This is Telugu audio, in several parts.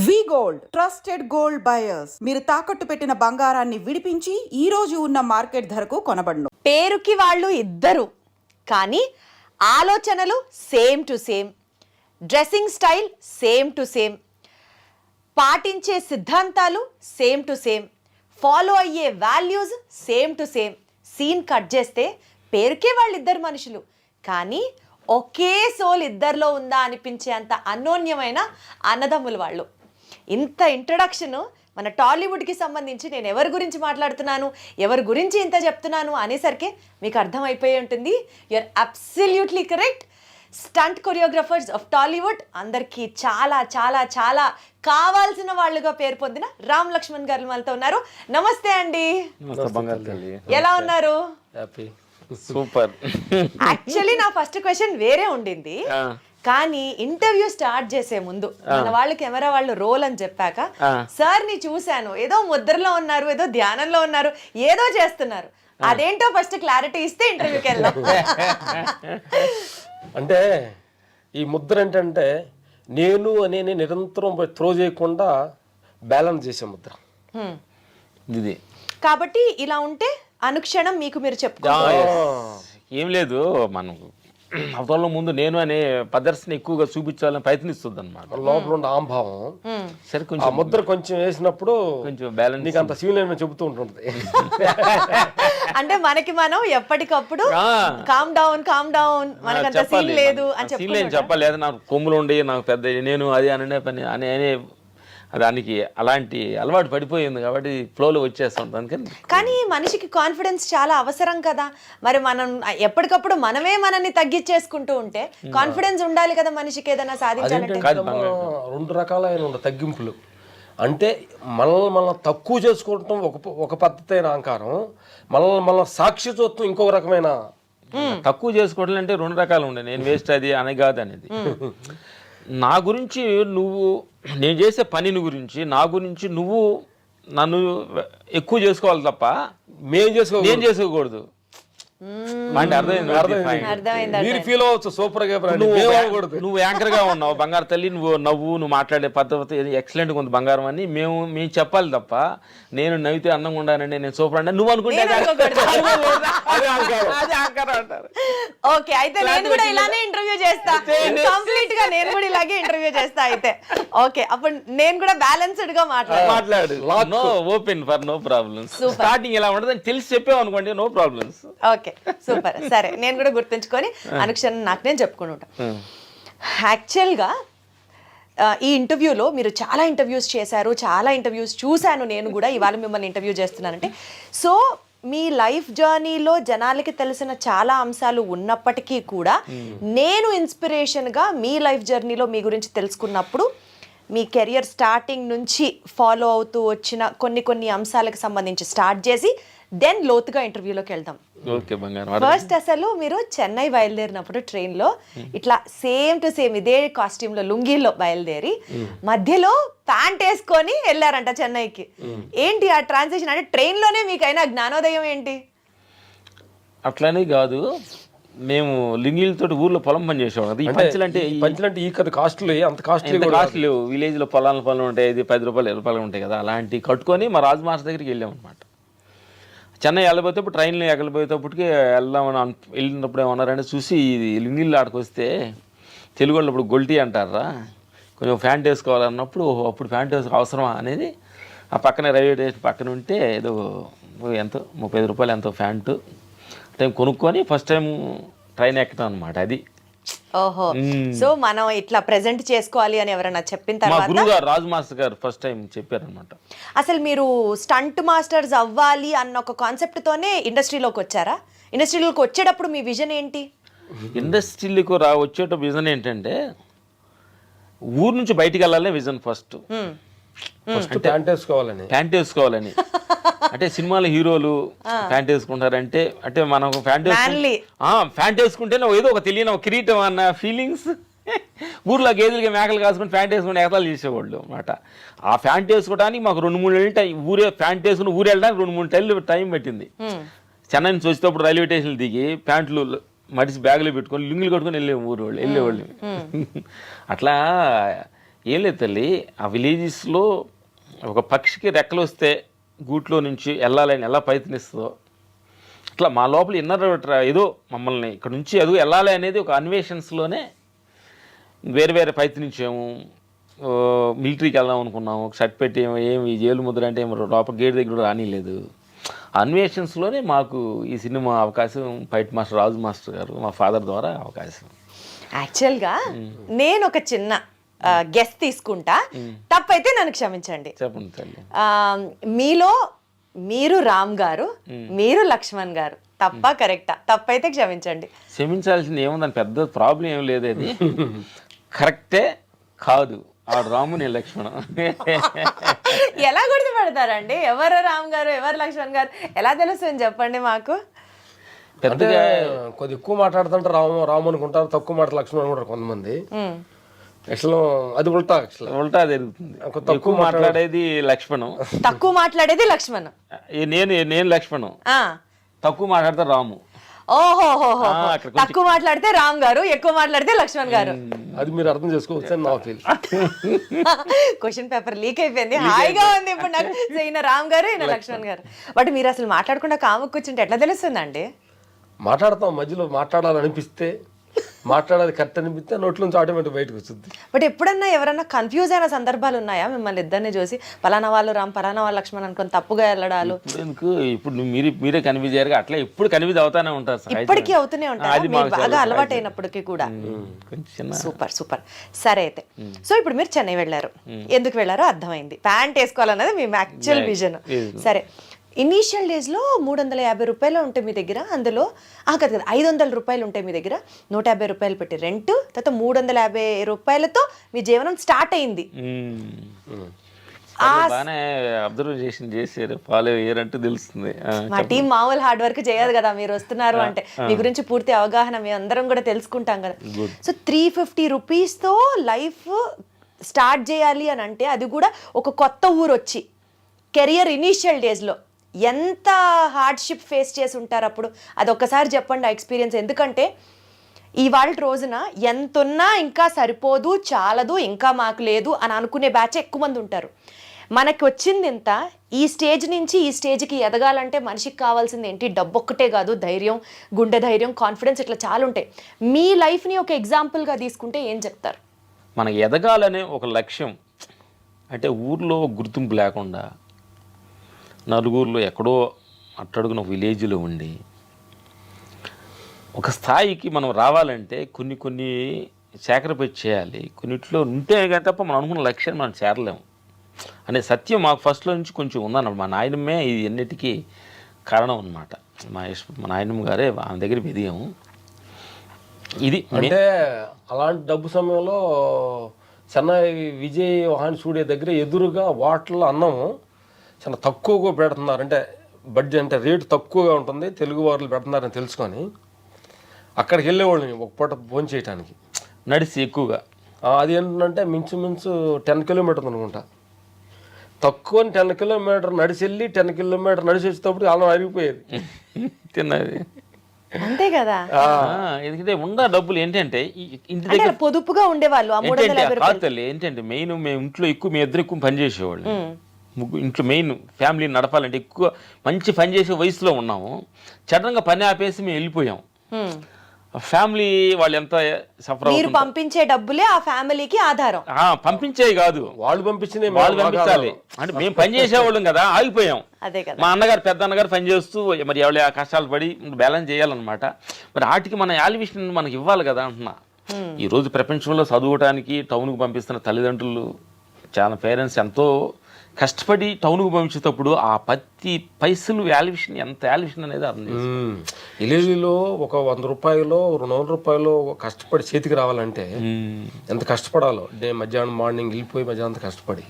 వి గోల్డ్ ట్రస్టెడ్ గోల్డ్ బయర్స్. మీరు తాకట్టు పెట్టిన బంగారాన్ని విడిపించి ఈ రోజు ఉన్న మార్కెట్ ధరకు కొనబడును. పేరుకి వాళ్ళు ఇద్దరు, కానీ ఆలోచనలు same to same, dressing style same to same, పాటించే సిద్ధాంతాలు సేమ్ టు సేమ్, ఫాలో అయ్యే values same to same. Scene cut చేస్తే పేరుకే వాళ్ళిద్దరు మనుషులు, కానీ ఒకే సోల్ ఇద్దరిలో ఉందా అనిపించే అంత అన్యోన్యమైన అన్నదమ్ములు వాళ్ళు. ఇంత ఇంట్రడక్షన్ మన టాలీవుడ్కి సంబంధించి నేను ఎవరి గురించి మాట్లాడుతున్నాను, ఎవరి గురించి ఇంత చెప్తున్నాను అనేసరికి మీకు అర్థమైపోయి ఉంటుంది. You are absolutely correct. Stunt choreographers of Tollywood అందరికీ చాలా చాలా చాలా కావాల్సిన వాళ్ళుగా పేరు పొందిన రామ్ లక్ష్మణ్ గారు మనతో ఉన్నారు. నమస్తే అండి, ఎలా ఉన్నారు? సూపర్. యాక్చువల్లీ నా ఫస్ట్ క్వశ్చన్ వేరే ఉండింది, కానీ ఇంటర్వ్యూ స్టార్ట్ చేసే ముందు మన వాళ్ళు కెమెరా వాళ్ళు రోల్ అని చెప్పాక సార్ ని చూశాను, ఏదో ముద్రలో ఉన్నారు, ఏదో ధ్యానంలో ఉన్నారు, ఏదో చేస్తున్నారు. అదేంటో ఫస్ట్ క్లారిటీ ఇస్తే ఇంటర్వ్యూకి వెళ్దాం. అంటే ఈ ముద్ర ఏంటంటే నేను అనే నిరంతరం త్రో చేయకుండా బ్యాలెన్స్ చేసే ముద్ర ఇది. కాబట్టి ఇలా ఉంటే అనుక్షణం మీకు మీరు చెప్పుకోవాలి. ఏం లేదు, మనం అవతల ముందు నేను అనే ప్రదర్శన ఎక్కువగా చూపించాలని ప్రయత్నిస్తుంది అనమాట. లోపల ఉండే ఆంభావం సరే, ఆ కొంచెం ముద్ర కొంచెం వేసినప్పుడు కొంచెం బ్యాలెన్స్ నీకు అంత సీన్ లేని చెబుతూ ఉంటుంది. అంటే మనకి మనం ఎప్పటికప్పుడు కామ్ డౌన్ మనకంత సీన్ లేదు అని చెప్పలేదు. నాకు కొమ్ములు ఉండి నాకు పెద్ద నేను అది అనే పని అనే దానికి అలాంటి అలవాటు పడిపోయింది కాబట్టి ఫ్లోలో వచ్చేస్తాం. అందుకని కానీ మనిషికి కాన్ఫిడెన్స్ చాలా అవసరం కదా. మరి మనం ఎప్పటికప్పుడు మనమే మనల్ని తగ్గించేసుకుంటూ ఉంటే కాన్ఫిడెన్స్ ఉండాలి కదా మనిషికి ఏదైనా సాధించాలంటే. రెండు రకాలైన తగ్గింపులు అంటే మనల్ని తక్కువ చేసుకోవటం ఒక పద్ధతి అయిన అహంకారం, మనల్ని సాక్షి చూడటం ఇంకొక రకమైన. తక్కువ చేసుకోవడం అంటే రెండు రకాలు ఉండే, నేను వేస్ట్ అది అని కాదు అనేది. నా గురించి నువ్వు, నేను చేసే పనిని గురించి నా గురించి నువ్వు నన్ను ఎక్కువ చేసుకోవాలి తప్ప నేను చేసుకోకూడదు. మీరు ఫీల్ అవ్వచ్చు సూపర్ గా. నువ్వు యాంకర్ గా ఉన్నావు బంగారు తల్లి, నువ్వు మాట్లాడే పద్ధతి ఎక్సలెంట్ గా ఉంది బంగారం అని మేము చెప్పాలి తప్ప నేను నవ్వితే అందంగా ఉండాలండి, నేను సూపర్ అంటే నువ్వు అనుకుంటే అంటారు. ఓకే, అయితే నేను కూడా ఇలానే ఇంటర్వ్యూ చేస్తా, కంప్లీట్ గా నేను కూడా ఇలాగే ఇంటర్వ్యూ చేస్తా. అయితే ఓకే, అప్పుడు నేను కూడా బ్యాలెన్స్డ్ గా మాట్లాడు. No open for no problems. Starting ఎలా ఉండదు తెలిసి చెప్పావు అనుకోండి, నో ప్రాబ్లమ్స్. Okay super. సరే, నేను కూడా గుర్తుంచుకొని అనుక్షణం నాకు నేను చెప్పుకుని ఉంటాను. యాక్చువల్గా ఈ ఇంటర్వ్యూలో మీరు చాలా ఇంటర్వ్యూస్ చేశారు, చాలా ఇంటర్వ్యూస్ చూశాను నేను కూడా. ఇవాళ మిమ్మల్ని ఇంటర్వ్యూ చేస్తున్నానంటే, సో మీ లైఫ్ జర్నీలో జనాలకి తెలిసిన చాలా అంశాలు ఉన్నప్పటికీ కూడా నేను ఇన్స్పిరేషన్గా మీ లైఫ్ జర్నీలో మీ గురించి తెలుసుకున్నప్పుడు మీ కెరియర్ స్టార్టింగ్ నుంచి ఫాలో అవుతూ వచ్చిన కొన్ని అంశాలకు సంబంధించి స్టార్ట్ చేసి దెన్ లోతుగా ఇంటర్వ్యూలోకి వెళ్దాం. ఫస్ట్ అసలు మీరు చెన్నై బయలుదేరినప్పుడు ట్రైన్లో ఇట్లా సేమ్ టు సేమ్ ఇదే కాస్ట్యూమ్లో లుంగీలో బయలుదేరి మధ్యలో ప్యాంట్ వేసుకొని వెళ్ళారంట చెన్నైకి. ఏంటి ఆ ట్రాన్సిషన్? అంటే ట్రైన్లోనే మీకైనా జ్ఞానోదయం ఏంటి? అట్లానే కాదు, మేము లింగిలతో ఊర్లో పొలం పని చేసేవాళ్ళం. పంచులంటే ఈ కదా కాస్ట్లీ, అంత కాస్ట్లీ విలేజ్ లో పొలం ఉంటాయి, ఇది 10 రూపాయలు 20 రూపాయలు ఉంటాయి కదా, అలాంటి కట్టుకొని మా రాజు మాస్టర్ దగ్గరికి వెళ్ళాం అనమాట. చెన్నై వెళ్ళబోయేటప్పుడు ట్రైన్లో ఎగలిపోయేటప్పటికి వెళ్ళినప్పుడు ఏమన్నారంటే, చూసి ఇది లింగిళ్ళు ఆడుకొస్తే తెలుగు వాళ్ళు ఇప్పుడు గొల్టీ అంటారా, కొంచెం ప్యాంట్ వేసుకోవాలన్నప్పుడు అప్పుడు ప్యాంట్ వేసుకో అవసరమా అనేది ఆ పక్కనే రైల్వే స్టేషన్ పక్కన ఉంటే ఏదో ఎంతో 35 రూపాయలు ఎంతో ప్యాంటు టైం కొనుక్కొని ఫస్ట్ టైం ట్రైన్ ఎక్కడం అనమాట. అది ఓహో, సో మనం ఇట్లా ప్రెజెంట్ చేసుకోవాలి అని ఎవరైనా చెప్పిన తర్వాత గురువు గారు రాజు మాస్టర్ గారు ఫస్ట్ టైం చెప్పారనమాట. అసలు మీరు స్టంట్ మాస్టర్స్ అవ్వాలి అన్న ఒక కాన్సెప్ట్ తోనే ఇండస్ట్రీలోకి వచ్చారా? ఇండస్ట్రీలోకి వచ్చేటప్పుడు మీ విజన్ ఏంటి? ఇండస్ట్రీలకు వచ్చేటప్పుడు విజన్ ఏంటంటే ఊరు నుంచి బయటికి వెళ్ళాలనే విజన్. ఫస్ట్ ప్యాంట్ వేసుకోవాలని అంటే సినిమాల హీరోలు ప్యాంట్ వేసుకుంటారంటే, అంటే మనం ప్యాంట్ వేసుకుంటే ఏదో ఒక తెలియని ఒక కిరీటం అన్న ఫీలింగ్స్. ఊర్లో గేదెలకి మేకలు కాసుకుని ప్యాంట్ వేసుకుని ఎగతాలు చేసేవాళ్ళు అనమాట. ఆ ప్యాంట్ వేసుకోవడానికి మాకు 2-3 నెలలు ప్యాంట్ వేసుకుని ఊరు వెళ్ళడానికి 2-3 నెలలు టైం పెట్టింది. చెన్నై నుంచి వచ్చేటప్పుడు రైల్వే స్టేషన్లు దిగి ప్యాంట్లు మడిసి బ్యాగులో పెట్టుకొని లుంగిలు కట్టుకొని వెళ్ళేవాళ్ళు. అట్లా ఏం లేదు తల్లి, ఆ విలేజెస్లో ఒక పక్షికి రెక్కలు వస్తే గూట్లో నుంచి వెళ్ళాలని ఎలా ప్రయత్నిస్తుందో అట్లా మా లోపల ఇన్నర్ ఏదో మమ్మల్ని ఇక్కడ నుంచి ఎదుగు వెళ్ళాలి అనేది ఒక అన్వేషన్స్లోనే వేరే వేరే ప్రయత్నించాము. మిలిటరీకి వెళ్దాం అనుకున్నాము, ఒక షర్ట్ పెట్టి ఏమి జైలు ముద్ర అంటే ఏమో లోపల గేట్ దగ్గర రానిలేదు. అన్వేషన్స్లోనే మాకు ఈ సినిమా అవకాశం ఫైట్ మాస్టర్ రాజు మాస్టర్ గారు మా ఫాదర్ ద్వారా అవకాశం. యాక్చువల్గా నేను ఒక చిన్న గెస్ట్ తీసుకుంటా, తప్పైతే నన్ను క్షమించండి. చెప్పండి తల్లి. మీలో మీరు రామ్ గారు, మీరు లక్ష్మణ్ గారు, తప్ప కరెక్టా? తప్పైతే క్షమించండి. క్షమించాల్సింది ఏముందని పెద్ద ప్రాబ్లం ఏం లేదు, అది కరెక్టే కాదు. ఆ రాము నేను లక్ష్మణ్. ఎలా గుర్తుపడతారండి ఎవరు రామ్ గారు ఎవరు లక్ష్మణ్ గారు? ఎలా తెలుస్తుంది చెప్పండి మాకు. పెద్దగా కొద్ది ఎక్కువ మాట్లాడుతుంటే రాము అనుకుంటారు, తక్కువ మాట లక్ష్మణ్ అనుకుంటారు కొంతమంది. అసలు అది ఉల్టా జరుగుతుంది. తక్కువ మాట్లాడేది లక్ష్మణం, తక్కువ మాట్లాడేది లక్ష్మణ్. నేను లక్ష్మణం, తక్కువ మాట్లాడితే రాము. ఓహోహోహో, తక్కువ మాట్లాడితే రామ్ గారు, ఎక్కువ మాట్లాడితే లక్ష్మణ్ గారు. అది మీరు అర్థం చేసుకోవచ్చు అని నా ఫీల్. క్వశ్చన్ పేపర్ లీక్ అయిపోయింది, హాయిగా ఉంది ఇప్పుడు నాకు. ఈయన రామ్ గారు, ఈయన లక్ష్మణ్ గారు. బట్ మీరు అసలు మాట్లాడకుండా కాముకు కూర్చుంటే ఎట్లా తెలుస్తుందండి? మాట్లాడతాం, మధ్యలో మాట్లాడాలనిపిస్తే, మాట్లాడాలి కరెక్ట్ అనిపిస్తే నోట్ల నుంచి ఆటోమేటిక్ బయటకు వస్తుంది. బట్ ఎప్పుడన్నా ఎవరన్నా కన్ఫ్యూజ్ అయిన సందర్భాలు ఉన్నాయా మిమ్మల్ని ఇద్దరిని చూసి? పలానా వాళ్ళు రామ్, పలానా వాళ్ళు లక్ష్మణ్ అనుకొని తప్పుగా వెళ్ళడాలు? ఇప్పుడు మీరే కన్ఫ్యూజ్ అయ్యారు, అట్లా ఎప్పుడు కన్ఫ్యూజ్ అవుతానే ఉంటారు. ఇప్పటికీ అవుతూనే ఉంటారు, బాగా అలవాటు అయినప్పటికీ కూడా. Super super. సరే అయితే, సో ఇప్పుడు మీరు చెన్నై వెళ్ళారు, ఎందుకు వెళ్ళారో అర్థమైంది. ప్యాంట్ వేసుకోవాలన్నది మీ యాక్చువల్ విజన్. సరే, ఇనీషియల్ డేస్లో 350 రూపాయలు ఉంటాయి మీ దగ్గర, అందులో కదా 500 రూపాయలు ఉంటాయి మీ దగ్గర, 150 రూపాయలు పెట్టి రెంట్, తర్వాత 350 రూపాయలతో మీ జీవనం స్టార్ట్ అయింది. బాగానే అబ్జర్వేషన్ చేశారు, ఫాలో అయ్యారంటూ తెలుస్తుంది. మా టీం మామూలు హార్డ్ వర్క్ చేయదు కదా, మీరు వస్తున్నారు అంటే మీ గురించి పూర్తి అవగాహన మేము అందరం కూడా తెలుసుకుంటాం కదా. సో 350 రూపీస్తో లైఫ్ స్టార్ట్ చేయాలి అని అంటే, అది కూడా ఒక కొత్త ఊరు వచ్చి కెరియర్ ఇనీషియల్ డేస్లో ఎంత హార్డ్షిప్ ఫేస్ చేసి ఉంటారు అప్పుడు? అది ఒక్కసారి చెప్పండి ఆ ఎక్స్పీరియన్స్. ఎందుకంటే ఇవాళ రోజున ఎంతున్నా ఇంకా సరిపోదు, చాలదు, ఇంకా మాకు లేదు అని అనుకునే బ్యాచ్ ఎక్కువ మంది ఉంటారు. మనకి వచ్చింది ఇంత, ఈ స్టేజ్ నుంచి ఈ స్టేజ్కి ఎదగాలంటే మనిషికి కావాల్సింది ఏంటి? డబ్బు ఒక్కటే కాదు, ధైర్యం, గుండె ధైర్యం, కాన్ఫిడెన్స్, ఇట్లా చాలా ఉంటాయి. మీ లైఫ్ని ఒక ఎగ్జాంపుల్గా తీసుకుంటే ఏం చెప్తారు? మనకి ఎదగాలనే ఒక లక్ష్యం, అంటే ఊర్లో గుర్తింపు లేకుండా నలుగురిలో ఎక్కడో అట్టడుగున విలేజ్లో ఉండి ఒక స్థాయికి మనం రావాలంటే కొన్ని సాక్రిఫైస్ చేయాలి. కొన్నిట్లో ఉంటే కానీ తప్ప మనం అనుకున్న లక్ష్యాన్ని మనం చేరలేము అనే సత్యం మాకు ఫస్ట్లో నుంచి కొంచెం ఉందన్నమాట. మా నాయనమ్మే ఇది అన్నిటికీ కారణం అన్నమాట. మా నాయనమ్మ గారే ఆమె దగ్గర ఎదిగాము. ఇది అంటే అలాంటి డబ్బు సమయంలో చెన్నై విజయ్ వాహన్ స్టూడియో దగ్గర ఎదురుగా వాటర్లో అన్నము చాలా తక్కువగా పెడుతున్నారు, అంటే బడ్జెట్ అంటే రేటు తక్కువగా ఉంటుంది, తెలుగు వారు పెడుతున్నారని తెలుసుకొని అక్కడికి వెళ్ళేవాళ్ళని ఒక పూట భోజనం చేయడానికి నడిచి ఎక్కువగా. అది ఏంటంటే మించుమించు 10 కిలోమీటర్స్ అనుకుంటా. తక్కువ 10 కిలోమీటర్ నడిచి వెళ్ళి 10 కిలోమీటర్ నడిచి వచ్చేటప్పుడు అలా అరిగిపోయేది తిన్నది. అంతే కదా, ఎందుకంటే ఉన్న డబ్బులు ఏంటంటే ఇంటి అంటే దగ్గర పొదుపుగా ఉండేవాళ్ళు. ఏంటంటే మెయిన్ మేము ఇంట్లో ఎక్కువ మేము ఇద్దరు ఎక్కువ పని చేసేవాళ్ళు. ఇంట్లో మెయిన్ ఫ్యామిలీని నడపాలంటే ఎక్కువ మంచి పని చేసే వయసులో ఉన్నాము. సడన్గా పని ఆపేసి మేము వెళ్ళిపోయాం. ఫ్యామిలీ వాళ్ళు ఎంత సఫర్ మీరు పంపించే డబ్బులే ఆ ఫ్యామిలీకి ఆధారం. పంపించేవి కాదు, వాళ్ళు పంపించింది వాళ్ళు పంపించాలి. అంటే మేము పని చేసేవాళ్ళం కదా, ఆగిపోయాం. అదే కదా, మా అన్నగారు పెద్ద అన్నగారు పని చేస్తూ మరి ఎవరి కష్టాలు పడి బ్యాలెన్స్ చేయాలన్నమాట. మరి వాటికి మన యాలివేషన్ మనకి ఇవ్వాలి కదా అంటున్నా. ఈరోజు ప్రపంచంలో చదువుకోవడానికి టౌన్కి పంపిస్తున్న తల్లిదండ్రులు చాలా పేరెంట్స్ ఎంతో కష్టపడి టౌన్కు పంపించేటప్పుడు ఆ ప్రతి పైసలు వాల్యుయేషన్ ఎంత వాల్యుయేషన్ అనేది అర్థం చేస్తాం. విలేజ్లో ఒక 100 రూపాయలు 200 రూపాయలు కష్టపడి చేతికి రావాలంటే ఎంత కష్టపడాలో. మధ్యాహ్నం మార్నింగ్ వెళ్ళిపోయి మధ్యాహ్నం కష్టపడి,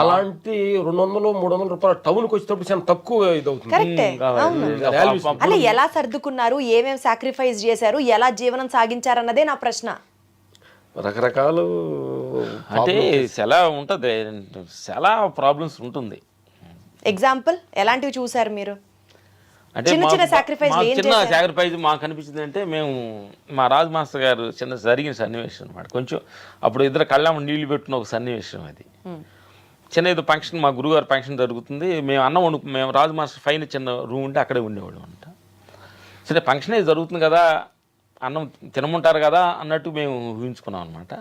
అలాంటి 200-300 రూపాయలు టౌన్కి వచ్చేటప్పుడు చాలా తక్కువ ఇది అవుతుంది. అలా ఎలా సర్దుకున్నారు, ఏమేమి సాక్రిఫైస్ చేశారు, ఎలా జీవనం సాగించారు అన్నదే నా ప్రశ్న. రకరకాలు అంటే చాలా ఉంటుంది, చాలా ప్రాబ్లమ్స్ ఉంటుంది. ఎగ్జాంపుల్ ఎలాంటివి చూసారు మీరు? అంటే చిన్న చిన్న sacrifice లు ఏం చిన్న చేశారు? సాక్రిఫైస్ మాకు అనిపించింది అంటే మేము మా రాజు మాస్టర్ గారు చిన్న జరిగిన సన్నివేశం అనమాట. కొంచెం అప్పుడు ఇద్దరు కళ్ళమ్మ నీళ్లు పెట్టిన ఒక సన్నివేశం అది. చిన్న ఏదో ఫంక్షన్, మా గురుగారు ఫంక్షన్ జరుగుతుంది, మేము అన్నం మేము రాజు మాస్టర్ పైన చిన్న రూమ్ ఉంటే అక్కడే ఉండేవాడు అంట. సరే ఫంక్షన్ ఏది జరుగుతుంది కదా, అన్నం తినమంటారు కదా అన్నట్టు మేము ఊహించుకున్నాం అనమాట.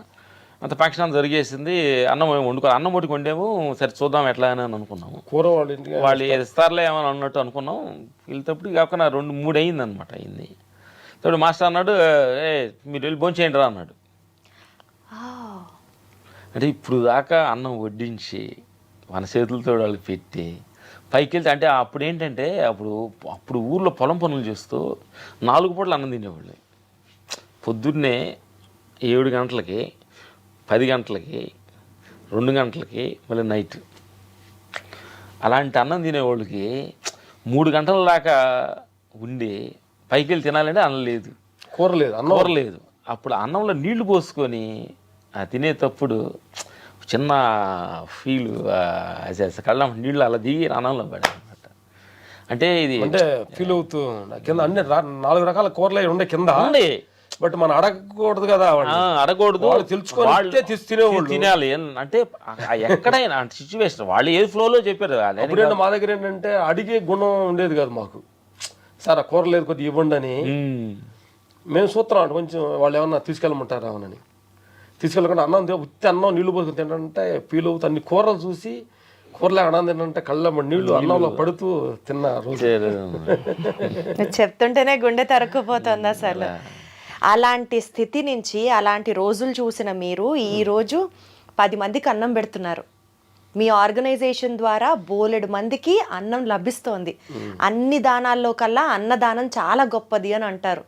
అంత ఫంక్షన్ అంతా జరిగేసింది, అన్నం మేము అన్నం ఒకటి వండాము, సరే చూద్దాం ఎట్లా అని అనుకున్నాము. కూర వాళ్ళ ఇంటికి వాళ్ళు ఇస్తారులే ఏమని అన్నట్టు అనుకున్నాం. వెళ్తేప్పుడు కాకుండా 2-3 అయింది అనమాట. అయింది ఇప్పుడు మాస్టర్ అన్నాడు, మీరు వెళ్ళి భోంచేయండి రా అన్నాడు. అంటే ఇప్పుడు దాకా అన్నం వడ్డించి మన చేతులతో వాళ్ళు పెట్టి పైకి వెళ్తే, అంటే అప్పుడు ఏంటంటే అప్పుడు ఊర్లో పొలం పనులు చేస్తూ 4 పూటలు అన్నం తినేవాళ్ళు. పొద్దున్నే 7 గంటలకి, 10 గంటలకి, 2 గంటలకి, మళ్ళీ నైట్. అలాంటి అన్నం తినేవాళ్ళకి 3 గంటల దాకా ఉండి పైకి వెళ్ళి తినాలంటే అన్నం లేదు, కూర లేదు, అన్నం కూర లేదు. అప్పుడు అన్నంలో నీళ్లు పోసుకొని తినేటప్పుడు చిన్న ఫీల్, కళ్ళ నీళ్ళు అలా దిగి అన్నంలో పడాయి అనమాట. అంటే ఇది అంటే ఫీల్ అవుతూ కింద అన్ని 4 రకాల కూరలు ఉండే కింద, బట్ మనం అడగకూడదు కదా, అడగకూడదు, తెలుసుకొని తినాలి. అంటే ఎక్కడైనా సిచ్యువేషన్ వాళ్ళు ఏ ఫ్లోలో చెప్పారు. అప్పుడేంటి మా దగ్గర ఏంటంటే అడిగే గుణం ఉండేది కాదు మాకు. సార్ ఆ కూర లేదు కొద్దిగా ఇవ్వండి అని మేము చూస్తున్నాం. కొంచెం వాళ్ళు ఏమన్నా తీసుకెళ్ళమంటారా అని తీసుకెళ్ళకుండా అన్నం నీళ్లు పోసుకుని తింటే ఫీల్ అవుతూ అన్ని కూరలు చూసి కూరలే అన్నం తింటే కళ్ళ నీళ్లు అన్నంలో పడుతూ తిన్న రోజు చెప్తుంటేనే గుండె తరుక్కుపోతుంది అసలు. అలాంటి స్థితి నుంచి అలాంటి రోజులు చూసిన మీరు ఈరోజు 10 మందికి అన్నం పెడుతున్నారు. మీ ఆర్గనైజేషన్ ద్వారా బోలెడు మందికి అన్నం లభిస్తోంది. అన్ని దానాల్లో కల్లా అన్నదానం చాలా గొప్పది అని అంటారు.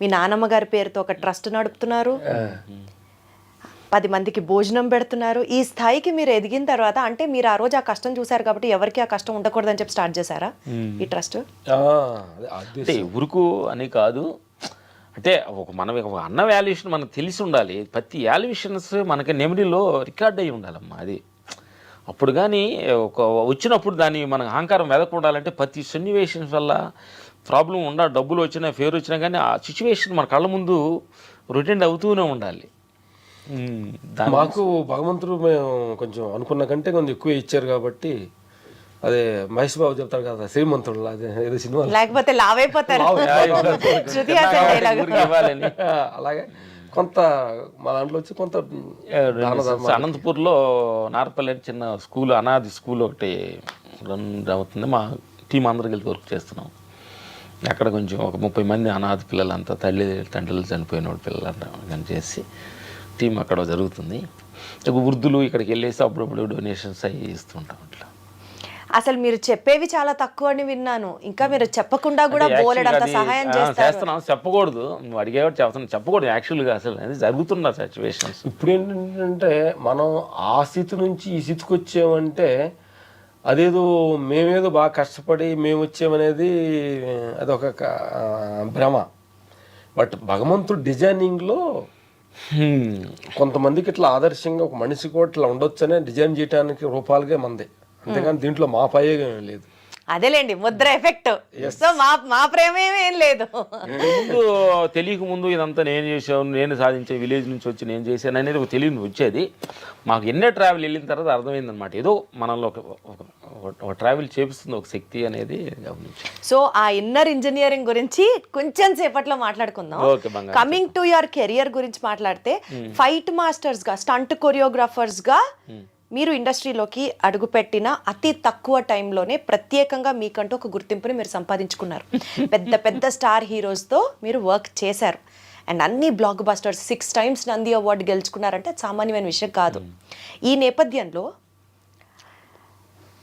మీ నానమ్మ గారి పేరుతో ఒక ట్రస్ట్ నడుపుతున్నారు, 10 మందికి భోజనం పెడుతున్నారు. ఈ స్థాయికి మీరు ఎదిగిన తర్వాత, అంటే మీరు ఆ రోజు ఆ కష్టం చూసారు కాబట్టి ఎవరికి ఆ కష్టం ఉండకూడదని చెప్పి స్టార్ట్ చేశారా ఈ ట్రస్ట్? అంటే ఉరుకు అని కాదు, అంటే ఒక అన్న వాల్యుయేషన్ మనకు తెలిసి ఉండాలి. ప్రతి వాల్యుయేషన్స్ మనకి మెమరీలో రికార్డ్ అయ్యి ఉండాలమ్మా. అది అప్పుడు కానీ వచ్చినప్పుడు దాన్ని మన అహంకారం వెదకుండాలంటే ప్రతి సన్నివేషన్స్ వల్ల ప్రాబ్లం డబ్బులు వచ్చినా ఫేర్ వచ్చినా కానీ ఆ సిచ్యువేషన్ మన కళ్ళ ముందు రొటెండ్ అవుతూనే ఉండాలి. మాకు భగవంతుడు మేము కొంచెం అనుకున్న కంటే కొంచెం ఎక్కువ ఇచ్చారు కాబట్టి, అదే మహేష్ బాబు చెప్తారు కదా శ్రీమంతుడు, అదే ఏదో సినిమా, లేకపోతే లావైపోతారు. అలాగే కొంత మా దాంట్లో వచ్చి కొంత అనంతపూర్లో నార్పల్లి చిన్న స్కూల్, అనాథి స్కూల్ ఒకటి రన్ అవుతుంది. మా టీం అందరికి వెళ్ళి వర్క్ చేస్తున్నాం. అక్కడ కొంచెం ఒక 30 మంది అనాథ పిల్లలంతా తండ్రులు చనిపోయిన వాళ్ళు పిల్లలంతా చేసి టీం అక్కడ జరుగుతుంది. వృద్ధులు ఇక్కడికి వెళ్ళేసి అప్పుడప్పుడు డొనేషన్స్ అవి ఇస్తుంటాం. అట్లా అసలు మీరు చెప్పేవి చాలా తక్కువ అని విన్నాను, ఇంకా మీరు చెప్పకుండా కూడా బోలెడంత సహాయం చేస్తున్నాం. చెప్పకూడదు, నువ్వు అడిగేవాడు చెప్తున్నాను, చెప్పకూడదు యాక్చువల్గా. అసలు అది జరుగుతున్న సిచ్యువేషన్స్. ఇప్పుడు ఏంటంటే మనం ఆ స్థితి నుంచి ఈ స్థితికి వచ్చామంటే అదేదో మేమేదో బాగా కష్టపడి మేము వచ్చామనేది అదొక భ్రమ. బట్ భగవంతుడు డిజైనింగ్లో కొంతమందికి ఇట్లా ఆదర్శంగా ఒక మనిషి కూడా ఇట్లా ఉండొచ్చు అనే డిజైన్ చేయడానికి రూపాలుగా మంది, అంతేగాని దీంట్లో మా ప్రయోగం ఏం లేదు. అదేలేండి ముద్ర ఎఫెక్ట్. సో మా ప్రేమ ఏం లేదు. ముందు తెలియక ముందు ఇదంతా నేను చేసాను, నేను సాధించే విలేజ్ నుంచి వచ్చి నేను చేశాను అనేది ఒక తెలియని వచ్చేది. మాకు ఎన్నో ట్రావెల్ వెళ్ళిన తర్వాత అర్థమైందనమాట, ఏదో మనలో ఒక ట్రావెల్ చేపిస్తుంది ఒక శక్తి అనేది గమనించి. సో ఆ ఇన్నర్ ఇంజనీరింగ్ గురించి కొంచెం సేపట్లో మాట్లాడుకుందాం. కమింగ్ టు యువర్ కెరియర్ గురించి మాట్లాడితే, ఫైట్ మాస్టర్స్ గా, స్టంట్ కొరియోగ్రాఫర్స్ గా మీరు ఇండస్ట్రీలోకి అడుగుపెట్టిన అతి తక్కువ టైంలోనే ప్రత్యేకంగా మీకంటూ ఒక గుర్తింపుని మీరు సంపాదించుకున్నారు. పెద్ద పెద్ద స్టార్ హీరోస్తో మీరు వర్క్ చేశారు అండ్ అన్ని blockbusters, 6 times Nandi award గెలుచుకున్నారంటే సామాన్యమైన విషయం కాదు. ఈ నేపథ్యంలో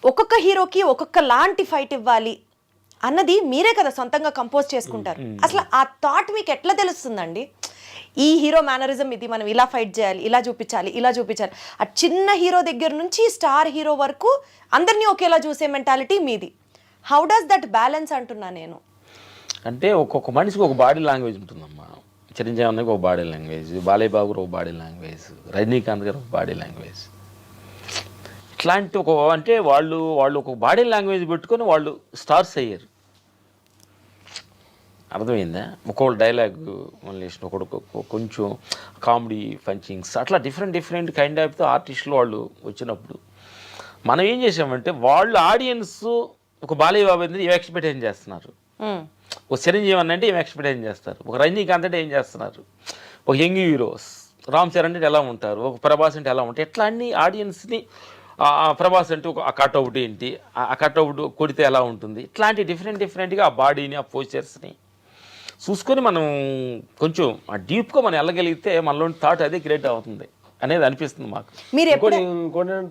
ఒక్కొక్క హీరోకి ఒక్కొక్క లాంటి ఫైట్ ఇవ్వాలి అన్నది మీరే కదా సొంతంగా కంపోజ్ చేసుకుంటారు. అసలు ఆ థాట్ మీకు ఎట్లా తెలుస్తుందండి? ఈ హీరో మేనరిజం ఇది, మనం ఇలా ఫైట్ చేయాలి, ఇలా చూపించాలి, ఇలా చూపించాలి. ఆ చిన్న హీరో దగ్గర నుంచి స్టార్ హీరో వరకు అందరినీ ఒకేలా చూసే మెంటాలిటీ మీది. హౌ డస్ దట్ బ్యాలెన్స్ అంటున్నా నేను. అంటే ఒక్కొక్క మనిషికి ఒక బాడీ లాంగ్వేజ్ ఉంటుందమ్మా. చిరంజీవి అన్నకి ఒక బాడీ లాంగ్వేజ్, బాలయ్య బాబు గారు ఒక బాడీ లాంగ్వేజ్, రజనీకాంత్ గారు ఒక బాడీ లాంగ్వేజ్. ఇట్లాంటి అంటే వాళ్ళు ఒక బాడీ లాంగ్వేజ్ పెట్టుకొని వాళ్ళు స్టార్స్ అయ్యారు. అర్థమైందా? ఒక్కొక్క డైలాగ్ మళ్ళీ ఒకడు కొంచెం కామెడీ పంచింగ్స్ అట్లా డిఫరెంట్ కైండ్ ఆఫ్ ఆర్టిస్టులు వాళ్ళు వచ్చినప్పుడు మనం ఏం చేసామంటే వాళ్ళు ఆడియన్స్ ఒక బాలయ్య బాబు ఏం ఎక్స్పెక్టేషన్ చేస్తున్నారు, ఒక చిరంజీవి అంటే ఏం ఎక్స్పెక్టేషన్ చేస్తారు, ఒక రజనీకాంత్ అంటే ఏం చేస్తున్నారు, ఒక యంగ్ హీరోస్ రామ్ చరణ్ అంటే ఎలా ఉంటారు, ఒక ప్రభాస్ అంటే ఎలా ఉంటాయి, ఎట్లా అన్ని ఆడియన్స్ని ప్రభాస్ అంటే ఒక కట్అవుట్ ఏంటి, ఆ కట్అవుట్ కొడితే ఎలా ఉంటుంది, ఇట్లాంటి డిఫరెంట్గా ఆ బాడీని ఆ పోస్చర్స్ని చూసుకొని మనం కొంచెం డీప్గా మనం వెళ్ళగలిగితే మనలోని థాట్ అదే క్రియేట్ అవుతుంది అనేది అనిపిస్తుంది మాకు. మీరు ఇంకోటి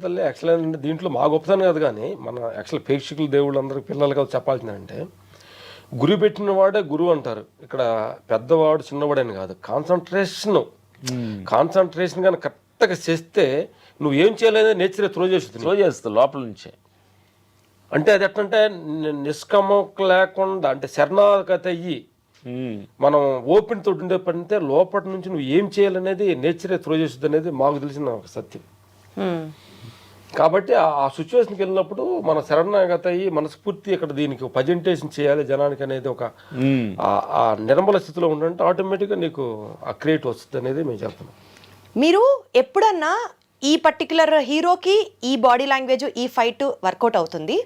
తల్లి యాక్చువల్ ఏంటంటే దీంట్లో మా గొప్పతనం కాదు, కానీ మన యాక్చువల్ ప్రేక్షకులు దేవుళ్ళు అందరికి పిల్లలకి చెప్పాల్సిందంటే గురి పెట్టిన వాడే గురువు అంటారు. ఇక్కడ పెద్దవాడు చిన్నవాడని కాదు, కాన్సన్ట్రేషన్ కానీ కరెక్ట్గా చేస్తే నువ్వు ఏం చేయలేదని నేచర్ త్రో చేస్తుంది లోపల నుంచే. అంటే అది ఎట్లంటే నిష్కమక లేకుండా అంటే శరణాగతి అయ్యి మనం ఓపెన్ తోటి ఉండే పడితే లోపటి నుంచి నువ్వు ఏం చేయాలనేది నేచరే త్రో చేస్తుంది అనేది మాకు తెలిసిన ఒక సత్యం. కాబట్టి ఆ సిచ్యువేషన్కి వెళ్ళినప్పుడు మన శరణాగతి అయ్యి మనస్ఫూర్తి ఇక్కడ దీనికి ప్రజెంటేషన్ చేయాలి జనానికి అనేది ఒక ఆ నిర్మల స్థితిలో ఉండంటే ఆటోమేటిక్గా నీకు ఆ క్రియేట్ వస్తుంది అనేది మేము చెప్తున్నాం. మీరు ఎప్పుడన్నా ఈ పర్టికులర్ హీరోకి ఈ బాడీ లాంగ్వేజ్ ఈ ఫైట్ వర్కౌట్ అవుతుంది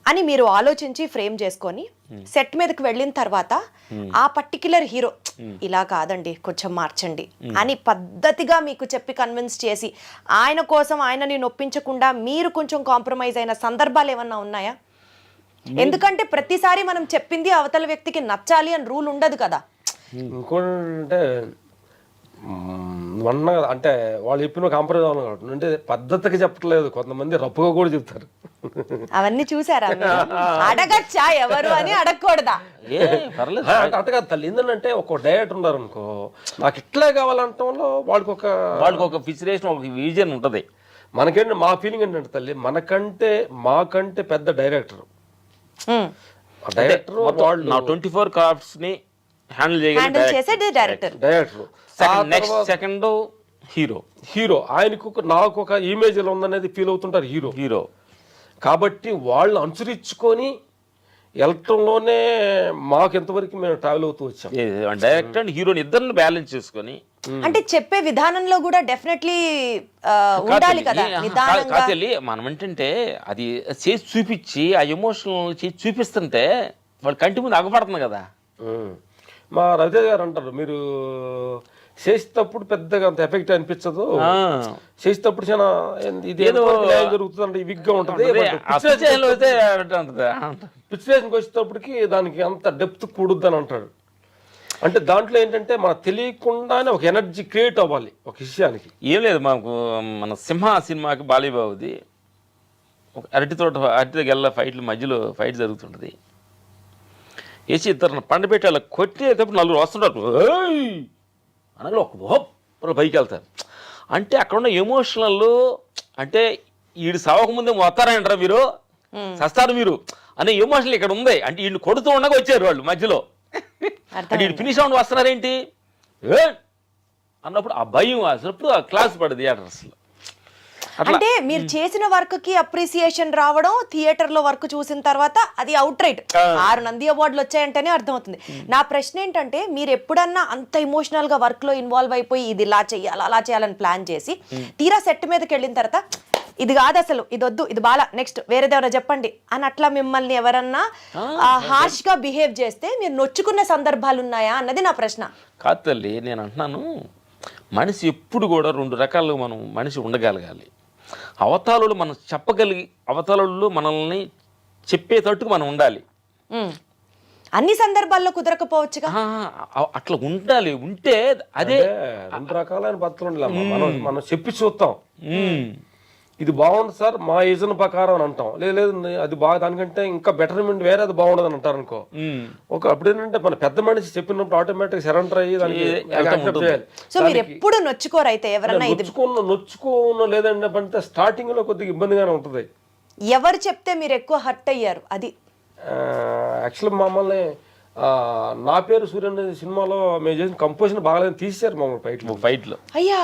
అని మీరు ఆలోచించి ఫ్రేమ్ చేసుకొని సెట్ మీదకి వెళ్ళిన తర్వాత ఆ పర్టికులర్ హీరో ఇలా కాదండి కొంచెం మార్చండి అని పద్ధతిగా మీకు చెప్పి కన్విన్స్ చేసి ఆయన కోసం ఆయనని నొప్పించకుండా మీరు కొంచెం కాంప్రమైజ్ అయిన సందర్భాలు ఏమన్నా ఉన్నాయా? ఎందుకంటే ప్రతిసారి మనం చెప్పింది అవతల వ్యక్తికి నచ్చాలి అని రూల్ ఉండదు కదా. ఇంకోటి అంటే అంటే వాళ్ళు చెప్పిన కాంప్రమైజ్ అవ్వాలి కాబట్టి అంటే పద్ధతిగా చెప్పట్లేదు, కొంతమంది రప్పుగా కూడా చెప్తారు. అవన్నీ చూసారా? అడగచ్చా ఎవరు అని అడగకూడదా? అట్టగా తల్లి ఏంటంటే ఒక డైరెక్టర్ ఉన్నారు అనుకో, నాకు ఇట్లే కావాలంటంలో వాళ్ళకి ఒక ఫిక్సేషన్ ఒక విజన్ ఉంటుంది. మనకేంటి మా ఫీలింగ్ ఏంటంటే తల్లి మాకంటే పెద్ద డైరెక్టర్ వాళ్ళు 24 క్రాఫ్ట్స్ ని హ్యాండిల్ చేసేది డైరెక్టర్. సెకండ్ హీరో ఆయనకు నాకు ఒక ఇమేజ్ ఎలా ఉందనేది ఫీల్ అవుతుంటారు హీరో. కాబట్టి వాళ్ళు అనుసరించుకొని వెళ్ళటంలోనే మాకు ఎంతవరకు మేము ట్రావెల్ అవుతూ వచ్చాం. డైరెక్టర్ అండ్ హీరోని ఇద్దరిని బ్యాలెన్స్ చేసుకొని అంటే చెప్పే విధానంలో కూడా డెఫినెట్లీ ఉండాలి కదా. కాదు మనం ఏంటంటే అది చేసి చూపించి ఆ ఎమోషనల్ చేసి చూపిస్తుంటే వాళ్ళు కంటి ముందు అగపడుతుంది కదా. మా రవితేజ గారు అంటారు మీరు చేసేటప్పుడు పెద్దగా అంత ఎఫెక్ట్ అనిపించదు, చేసేటప్పుడు చాలా ఇది జరుగుతుంది విగ్గా ఉంటుంది, పిక్చరేషన్కి వచ్చేటప్పటికి దానికి అంత డెప్త్ కూడుద్ది అని అంటాడు. అంటే దాంట్లో ఏంటంటే మనకు తెలియకుండానే ఒక ఎనర్జీ క్రియేట్ అవ్వాలి ఒక విషయానికి. ఏం లేదు మాకు మన సింహ సినిమాకి బాలీబాబుది ఒక అరటి గెల్ల ఫైట్లు మధ్యలో ఫైట్ జరుగుతుంటుంది. వేసి ఇద్దరు పండబెట్టి అలా కొట్టేటప్పుడు నలుగురు వస్తుంటారు అనగా ఒక పైకి వెళ్తారు. అంటే అక్కడ ఉన్న ఎమోషనల్ అంటే వీడు సవక ముందే వస్తారంటారా మీరు సస్తారు మీరు అనే ఎమోషనల్ ఇక్కడ ఉంది. అంటే వీళ్ళు కొడుతూ ఉండగా వచ్చారు వాళ్ళు మధ్యలో, అంటే వీళ్ళు ఫినిష్ అవ్వండి వస్తున్నారేంటి అన్నప్పుడు ఆ భయం అసలు ఆ క్లాస్ పడదు థియేటర్స్లో. అంటే మీరు చేసిన వర్క్ కి అప్రిసియేషన్ రావడం, థియేటర్ లో వర్క్ చూసిన తర్వాత అది అవుట్ రైట్ 6 నంది అవార్డులు వచ్చాయంటేనే అర్థమవుతుంది. నా ప్రశ్న ఏంటంటే మీరు ఎప్పుడన్నా అంత ఎమోషనల్ గా వర్క్ లో ఇన్వాల్వ్ అయిపోయి ఇది ఇలా చేయాలి అలా చేయాలని ప్లాన్ చేసి తీరా సెట్ మీదకి వెళ్ళిన తర్వాత ఇది కాదు అసలు ఇది వద్దు ఇది బాలా నెక్స్ట్ వేరేదేవరో చెప్పండి అని అట్లా మిమ్మల్ని ఎవరన్నా హార్ష్ గా బిహేవ్ చేస్తే మీరు నొచ్చుకున్న సందర్భాలు ఉన్నాయా అన్నది నా ప్రశ్న. కాదు తల్లి, నేను అంటున్నాను మనిషి ఎప్పుడు కూడా 2 రకాలు మనం మనిషి ఉండగలగాలి. అవతారాలు మనం చెప్పగలిగి అవతారాలు మనల్ని చెప్పేటట్టుకు మనం ఉండాలి. అన్ని సందర్భాల్లో కుదరకపోవచ్చుగా, అట్లా ఉండాలి. ఉంటే అదే 2 రకాలైన పద్ధతులు మనం చెప్పి చూస్తాం. ఇది బాగుంది సార్ మా యోజన ప్రకారం అని అంటాం, లేదు అది బాగా దానికంటే ఇంకా బెటర్మెంట్ వేరే అది బాగుండదు అని అంటారు అనుకో. ఒక అప్పుడు ఏంటంటే మన పెద్ద మనిషి చెప్పినప్పుడు ఆటోమేటిక్ సరెండర్ అయ్యి దానికి సో మీరు ఎప్పుడు నొచ్చుకోరు అయితే ఎవరన్నా నొచ్చుకోను లేదంటే అంటే స్టార్టింగ్ లో కొద్దిగా ఇబ్బందిగానే ఉంటుంది. ఎవరు చెప్తే మీరు ఎక్కువ హర్ట్ అయ్యారు? అది యాక్చువల్ మమ్మల్ని నా పేరు సూర్య అనే సినిమాలో మేము చేసిన కంపోజిషన్ బాగాలేదని తీసేశారు మమ్మల్ని ఫైట్లో. అయ్యా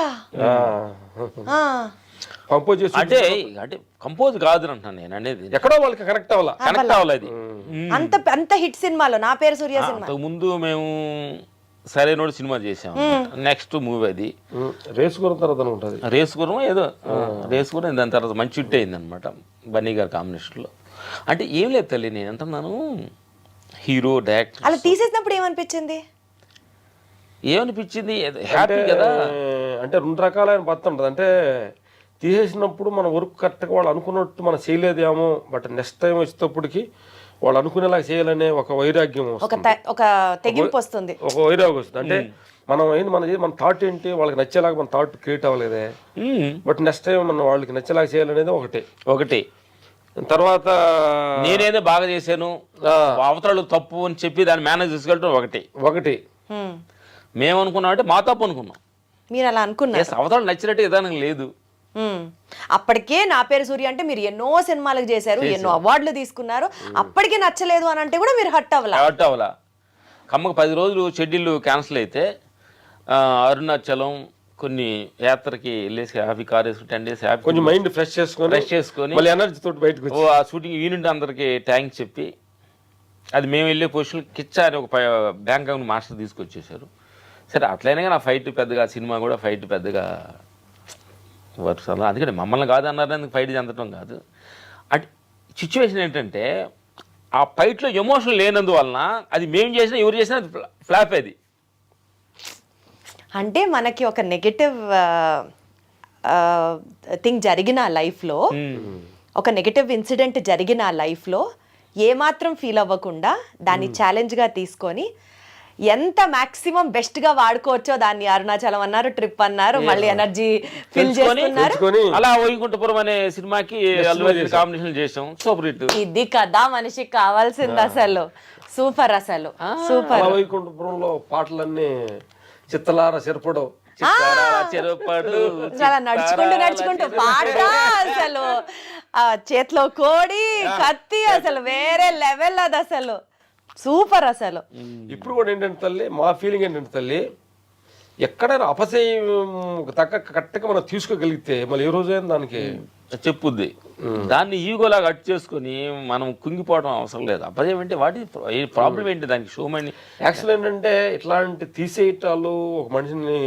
కంపోజ్ చేసి అంటే కంపోజ్ కాదు అంటున్నాను నేను అనేది, ఎక్కడో వాళ్ళకి కనెక్ట్ అవ్వాలా. కనెక్ట్ అవ్వాలి అది. అంత హిట్ సినిమాలో నా పేరు సూర్య సినిమా అంతకుముందు మేము సరైనోడు సినిమా చేసాం, నెక్స్ట్ మూవీ అది రేసు గురం తర్వాత ఉంటుంది. రేసు గురం ఏదో రేసు గురం, దాని తర్వాత మంచి హిట్ అయింది అనమాట బన్నీ గారి కాంబినేషన్లో. అంటే ఏం లేదు తల్లి, నేను అంటున్నాను హీరో డైరెక్టర్ అలా తీసేసినప్పుడు ఏమనిపించింది? ఏమనిపించింది, హ్యాపీ కదా. అంటే రెండు రకాలైన పద్ధతి ఉంటుంది. అంటే తీసేసినప్పుడు మన వర్క్ కరెక్ట్గా వాళ్ళు అనుకున్నట్టు మనం చేయలేదేమో, బట్ నెక్స్ట్ టైం వచ్చేటప్పటికి వాళ్ళు అనుకునేలా చేయాలనే ఒక వైరాగ్యం వస్తుంది, ఒక తెగింపు వస్తుంది, ఒక వైరాగ్యం వస్తుంది. అంటే మనం ఏంది మన థాట్ ఏంటి, వాళ్ళకి నచ్చేలాగా మన థాట్ క్రియేట్ అవ్వలేదే, బట్ నెక్స్ట్ టైం మనం వాళ్ళకి నచ్చేలాగా చేయాలనేది ఒకటి. తర్వాత నేనేదో బాగా చేశాను, అవతరాలు తప్పు అని చెప్పి దాన్ని మేనేజ్ చేసుకెళ్ళటం ఒకటి. మేము అనుకున్నాం అంటే మా తప్పు అనుకున్నాం, మీరు అలా అనుకున్నారు. అవతరాలు నచ్చినట్టు విధానం లేదు. అప్పటికే నా పేరు సూర్య అంటే మీరు ఎన్నో సినిమాలకు చేశారు, ఎన్నో అవార్డులు తీసుకున్నారు, అప్పటికే నచ్చలేదు అని అంటే కూడా మీరు హట్ అవ్వాలా. కమ్మకు 10 రోజులు షెడ్యూల్ క్యాన్సిల్ అయితే అరుణాచలం కొన్ని యాత్రకి వెళ్ళేసి హ్యాపీ కార్ వేసుకుని 10 days హ్యాపీ కొంచెం మైండ్ ఫ్రెష్ చేసుకొని మళ్ళీ ఎనర్జీ తోటి బయటకు వచ్చి ఆ షూటింగ్ యూనిట్ అందరికి థ్యాంక్స్ చెప్పి, అది మేము వెళ్ళే పొజిషన్ కిచ్చా అని ఒక బ్యాంకాక్ మాస్టర్ తీసుకొచ్చేసారు. సరే అట్లయినా నా ఫైట్ పెద్దగా, సినిమా కూడా ఫైట్ పెద్దగా వర్క్స్ అలా, అందుకని మమ్మల్ని కాదు అన్నారు, ఫైట్ చెందటం కాదు. అంటే సిచ్యువేషన్ ఏంటంటే ఆ ఫైట్లో ఎమోషన్ లేనందువలన అది మేము చేసినా ఎవరు చేసినా అది ఫ్లాప్. అది అంటే మనకి ఒక నెగటివ్ థింగ్ జరిగిన లైఫ్లో, ఒక నెగటివ్ ఇన్సిడెంట్ జరిగిన లైఫ్లో ఏమాత్రం ఫీల్ అవ్వకుండా దాన్ని ఛాలెంజ్గా తీసుకొని ఎంత మాక్సిమం బెస్ట్ గా వాడుకోవచ్చో దాన్ని అరుణాచలం అన్నారు, ట్రిప్ అన్నారు, మళ్ళీ ఎనర్జీ ఫిల్ చేసుకున్నారు. అలా వైకుంఠపురం అనే సినిమాకి కాంబినేషన్ చేసాం, సూపర్ హిట్. ఇది కదా మనిషికి కావాల్సింది అసలు. సూపర్, అసలు సూపర్. వైకుంఠపురంలో పాటలన్నీ చిత్తలార చెరపడం, చాలా నడుచుకుంటూ పాట, అసలు చేతిలో కోడి కత్తి, అసలు వేరే లెవెల్ అది, అసలు సూపర్. అసలు ఇప్పుడు కూడా ఏంటంటే తల్లి, మా ఫీలింగ్ ఏంటంటే తల్లి, ఎక్కడైనా అపశయం కరెక్ట్గా మనం తీసుకోగలిగితే మళ్ళీ ఏ రోజైనా దానికి చెప్పుద్ది. దాన్ని ఈగోలాగా అట్ చేసుకుని మనం కుంగిపోవడం అవసరం లేదు. అపజయం అంటే వాటి ప్రాబ్లం ఏంటి, దానికి షోమని. యాక్చువల్ ఏంటంటే ఇట్లాంటి తీసేయటాలు, ఒక మనిషిని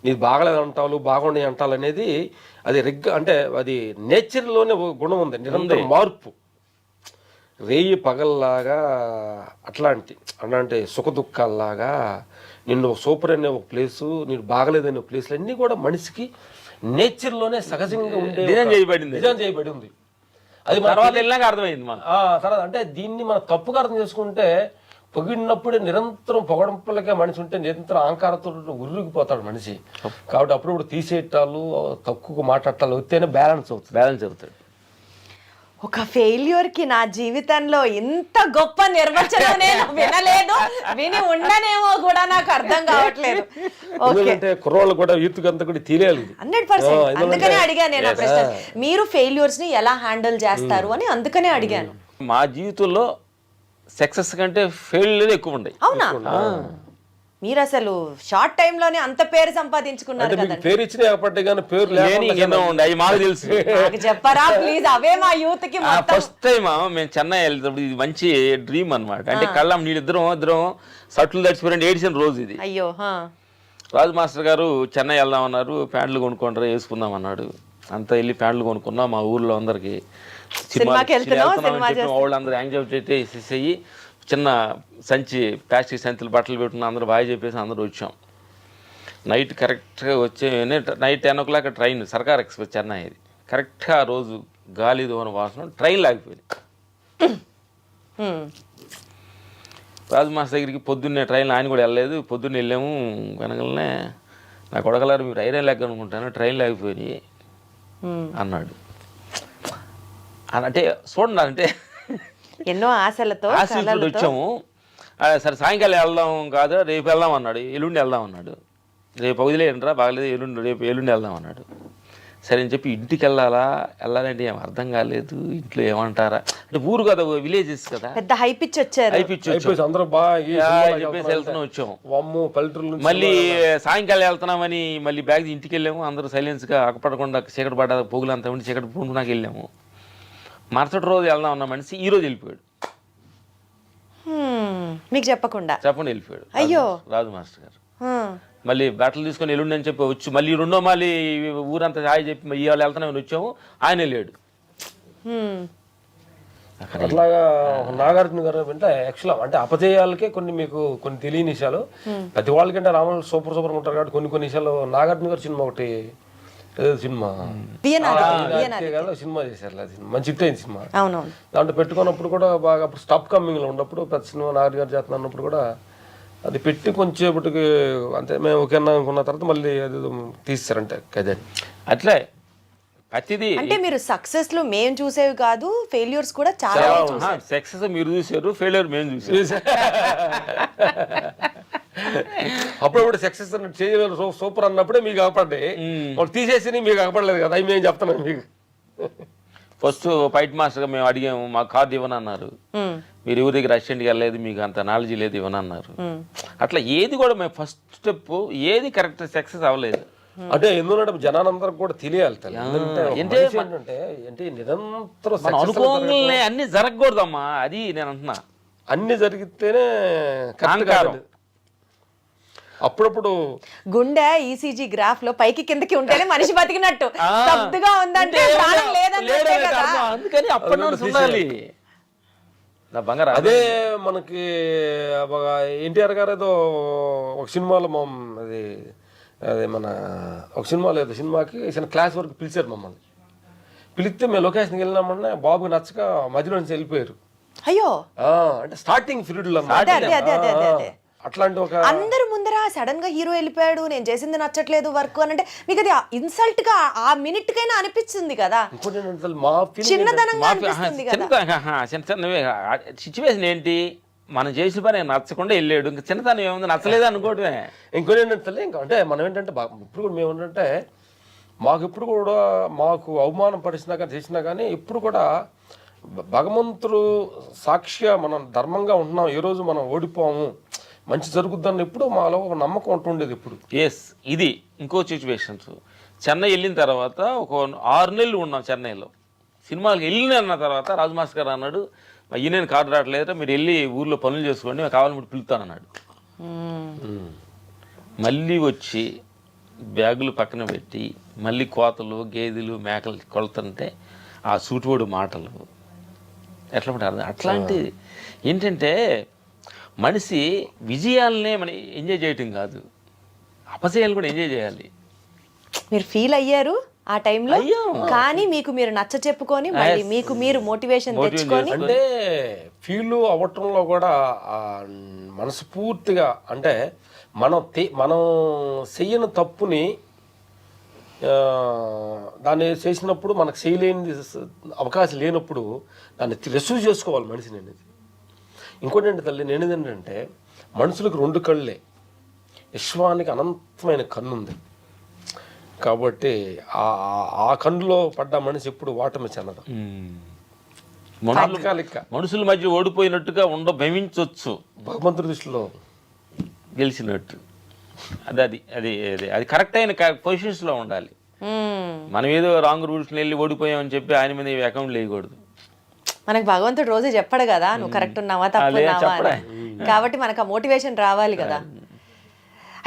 నీది బాగలేదు అంటాలు, బాగుండే అంటాలు అనేది అది అంటే అది నేచర్లోనే గుణం ఉంది, నిరంతర మార్పు. రేయి పగల్లాగా అట్లాంటి సుఖ దుఃఖాల్లాగా నిన్ను సూపర్ అనే ఒక ప్లేసు, నేను బాగలేదనే ప్లేస్లు అన్నీ కూడా మనిషికి నేచర్లోనే సహజంగా ఉండే డిజైన్ చేయబడి ఉంది. అది తర్వాత వెళ్ళాక అర్థమైంది. తర్వాత అంటే దీన్ని మనం తప్పుగా అర్థం చేసుకుంటే, పొగిడినప్పుడే నిరంతరం పొగడంపులకే మనిషి ఉంటే నిరంతరం అహంకారంతో ఉరిగిపోతాడు మనిషి. కాబట్టి అప్పుడప్పుడు తీసేయటాలు, తక్కువ మాట్లాడటాలు వస్తేనే బ్యాలెన్స్ అవుతాడు. ఒక ఫెయిల్యూర్ కి నా జీవితంలో ఇంత గొప్ప నిర్వచనం నేను వినలేదు, విని ఉండనేమో కూడా నాకు అర్థం కావట్లేదు. ఎందుకంటే కుర్రోళ్ళు కూడా యూత్ అంతా కూడా తెలియాలి 100%. అందుకనే అడిగాను నేను ఆ ప్రశ్న, మీరు ఫెయిల్యూర్స్ ని ఎలా హ్యాండిల్ చేస్తారు అని అందుకనే అడిగాను. మా జీవితంలో సక్సెస్ కంటే ఫెయిల్యూర్ ఎక్కువ ఉన్నాయి. అవునా? మీరు అసలు షార్ట్ టైం లోనే అంత పేరు సంపాదించుకున్నారు కదా. పేరు ఇచ్చిన పేరు మాకు తెలుసు. చెప్పరా ప్లీజ్, అవే మా యూత్ కి. ఫస్ట్ టైం మేము చెన్నై వెళ్తాడు, ఇది మంచి డ్రీమ్ అనమాట. అంటే కళ్ళం నీళ్ళిద్దరం సట్లు తడిచిపోయిన ఏడిసిన రోజు ఇది. అయ్యో. రాజు మాస్టర్ గారు చెన్నై వెళ్దామన్నారు, ప్యాంట్లు కొనుక్కుంటారు వేసుకుందాం అన్నాడు. అంతా వెళ్ళి ప్యాంట్లు కొనుక్కున్నాం. మా ఊర్లో అందరికి వాళ్ళందరూ యాంగ్జైటీ వేసేసి చిన్న సంచి ప్లాస్టిక్ సంచులు బట్టలు పెట్టుకున్న అందరూ బాగా చెప్పేసి అందరూ వచ్చాం. నైట్ కరెక్ట్గా వచ్చే నైట్ 10 o'clock ట్రైన్, సర్కార్ ఎక్స్ప్రెస్ చెన్నై. ఇది కరెక్ట్గా ఆ రోజు గాలి దోన వాసన, ట్రైన్ లాగిపోయింది. రాజు మాస్టర్ దగ్గరికి పొద్దున్నే ట్రైన్, ఆయన కూడా వెళ్ళలేదు, పొద్దున్నే వెళ్ళాము. వెనకలనే నా కొడకలారు మీరు ఐరన్ లెక్క అనుకుంటాను, ట్రైన్ లాగిపోయి అన్నాడు. అంటే చూడండి, అంటే ఎన్నో ఆశలతో వచ్చాము. సరే సాయంకాలం వెళ్దాం కాదు, రేపు వెళ్దాం అన్నాడు, ఎల్లుండి వెళ్దాం అన్నాడు. రేపు వదిలేయండిరా బాగలేదు, రేపు ఎల్లుండి వెళ్దాం అన్నాడు. సరే అని చెప్పి ఇంటికి వెళ్ళాలంటే ఏం అర్థం కాలేదు, ఇంట్లో ఏమంటారా అంటే ఊరు కదా, విలేజెస్ కదా, పెద్ద హైపిచ్ వచ్చారు. అయిపోయి అందరూ బాగా చెప్పేసి వెళ్తున్నాం వచ్చాం. వమ్ము పల్లెటూరు నుంచి మళ్ళీ సాయంకాలం వెళ్తున్నామని మళ్ళీ బ్యాగ్ ఇంటికి వెళ్ళాము. అందరూ సైలెన్స్గా అక్కపడకుండా చీకటి పడ్డ పొగులంతా ఉండి చీకటి పూనుకున్నాక వెళ్ళాము. మరుసటి రోజు వెళ్దాం అన్న మనిషి ఈ రోజు వెళ్ళిపోయాడు. మీకు చెప్పకుండా చెప్పండి వెళ్ళిపోయాడు. అయ్యో. రాజు మాస్టర్ గారు మళ్ళీ బట్టలు తీసుకొని ఎల్లుండి అని చెప్పి వచ్చి మళ్ళీ మళ్ళీ ఊరంతా హాయి చెప్పి ఇవాళ వెళ్తున్నామని వచ్చాము. ఆయన వెళ్ళాడు. అట్లాగా నాగార్జున గారు అంటే యాక్చువల్ అంటే అపజయాలకే మీకు కొన్ని తెలియని విషయాలు, ప్రతి వాళ్ళకంటే రాములు సూపర్ ఉంటారు కాబట్టి కొన్ని విషయాలు. నాగార్జున గారు సినిమా ఒకటి సినిమా సినిమా చేశారు, అది మంచి హిట్ అయింది సినిమా. దాంట్లో పెట్టుకున్నప్పుడు కూడా బాగా అప్పుడు స్టాప్ కమ్మింగ్ లో ఉన్నప్పుడు ప్రతి సినిమా నాగార్జున గారు చేస్తున్నా అన్నప్పుడు కూడా అది పెట్టి కొంచెంసేపటికి అంతే మేము ఓకే అనుకున్న తర్వాత మళ్ళీ అది తీస్తారంటే కదే అట్లే ప్రతిదీ. అంటే మీరు సక్సెస్ లో మేము చూసేవి కాదు, ఫెయిల్యూర్స్ కూడా చాలా. సక్సెస్ మీరు చూసారు, ఫెయిల్యూర్ మేము చూసారు. అప్పుడప్పుడు సక్సెస్ చేయలేదు సూపర్ అన్నప్పుడే మీకు కాపాడ్డాయి, వాళ్ళు తీసేసి మీకు కాపాడలేదు కదా, అవి మేము చెప్తున్నాం మీకు. ఫస్ట్ ఫైట్ మాస్టర్గా మేము అడిగాము, మాకు కార్డు ఇవ్వనన్నారు. మీరు ఎవరికి రెస్టారెంట్కి వెళ్ళలేదు, మీకు అంత నాలెడ్జ్ లేదు, ఇవ్వనన్నారు. అట్లా ఏది కూడా మేము ఫస్ట్ స్టెప్ ఏది కరెక్ట్ సక్సెస్ అవ్వలేదు. అంటే ఎందుకంటే జనానందరికి కూడా తెలియాలి ఏంటంటే నిరంతరం అనుకోగానే అన్ని జరగకూడదమ్మా, అది నేను అంటున్నా. అన్ని జరిగితేనే కాంకారం. అప్పుడప్పుడు గుండె ఈసీజీ గ్రాఫ్ లో పైకి కిందకి ఉంటేనే మనిషి బతికినట్టు, స్తబ్దుగా ఉందంటే ప్రాణం లేదంటే కదా. అందుకని అప్పటి ఉండాలి. అదే మనకి ఎన్టీఆర్ గారు ఏదో ఒక సినిమాలో అది అదే మన ఒక సినిమాలో ఏదో సినిమాకి చిన్న క్లాస్ వరకు పిలిచారు మమ్మల్ని. పిలిస్తే మేము లొకేషన్కి వెళ్ళినామన్నా బాబుకి నచ్చక మధ్యలో నుంచి వెళ్ళిపోయారు. అయ్యో. అంటే స్టార్టింగ్ పీరియడ్ లో అట్లాంటి ఒక అందరు ముందర సడన్ గా హీరో వెళ్ళిపోయాడు, నేను చేసింది నచ్చట్లేదు వర్క్ అని అంటే మీకు అది ఇన్సల్ట్ గా ఆ మినిట్ కైనా అనిపించింది కదా, చిన్నదనంగా అనిపిస్తుంది కదా. సిచ్యువేషన్ ఏంటి, మనం చేసిన పని నచ్చకుండా వెళ్ళాడు, ఇంకా చిన్నతనం ఏముంది, నచ్చలేదు అనుకోవడమే. ఇంకోటి ఏంటంటే ఇంకా అంటే మనం ఏంటంటే ఇప్పుడు కూడా మేము ఏంటంటే మాకు అవమానం పరిచినా కానీ చేసినా కానీ ఇప్పుడు కూడా భగవంతుడు సాక్షిగా మనం ధర్మంగా ఉంటున్నాం, ఏ రోజు మనం ఓడిపోము, మంచి జరుగుద్దని ఎప్పుడు మాలో ఒక నమ్మకం ఉంటుండేది. ఇప్పుడు ఎస్ ఇది ఇంకో సిచ్యువేషన్స్. చెన్నై వెళ్ళిన తర్వాత ఒక 6 నెలలు ఉన్నాం చెన్నైలో. సినిమాలకు వెళ్ళిన తర్వాత రాజు మాస్టర్ గారు అన్నాడు, ఈయన కార్డు రావట్లేదు, మీరు వెళ్ళి ఊర్లో పనులు చేసుకోండి, మేము కావాలని పిలుస్తానన్నాడు. మళ్ళీ వచ్చి బ్యాగులు పక్కన పెట్టి మళ్ళీ కోతలు గేదెలు మేకలు కొలుతుంటే ఆ సూటివాడు మాటలు ఎట్లా ఉంటారు. అట్లాంటిది ఏంటంటే మనిషి విజయాలనే మనం ఎంజాయ్ చేయటం కాదు, అపజయాలు కూడా ఎంజాయ్ చేయాలి. మీరు ఫీల్ అయ్యారు ఆ టైంలో, కానీ మీకు మీరు నచ్చ చెప్పుకొని మళ్ళీ మీకు మీరు మోటివేషన్ తెచ్చుకొని అంటే ఫీల్ అవ్వటంలో కూడా మనస్ఫూర్తిగా అంటే మనం చెయ్యని తప్పుని దాన్ని చేసినప్పుడు మనకు చేయలేని అవకాశం లేనప్పుడు దాన్ని రిసీవ్ చేసుకోవాలి మనిషిని అనేది. ఇంకోటి ఏంటి తల్లి, నేను ఏంటంటే మనుషులకు 2 కళ్ళే, విశ్వానికి అనంతమైన కన్ను ఉంది కాబట్టి ఆ కన్నులో పడ్డ మనిషి ఎప్పుడు ఓటమి చెందడం. మనుషుల మధ్య ఓడిపోయినట్టుగా భవించవచ్చు, భగవంతుడి దృష్టిలో గెలిచినట్టు. అది కరెక్ట్ అయిన పొజిషన్స్ లో ఉండాలి. మనం ఏదో రాంగ్ రూల్స్ వెళ్ళి ఓడిపోయామని చెప్పి ఆయన మీద అకౌంట్ వేయకూడదు. మనకు భగవంతుడు రోజు చెప్పడు కదా నువ్వు కరెక్ట్ ఉన్నావా తప్పున్నావా అని, కాబట్టి మనకు ఆ మోటివేషన్ రావాలి కదా.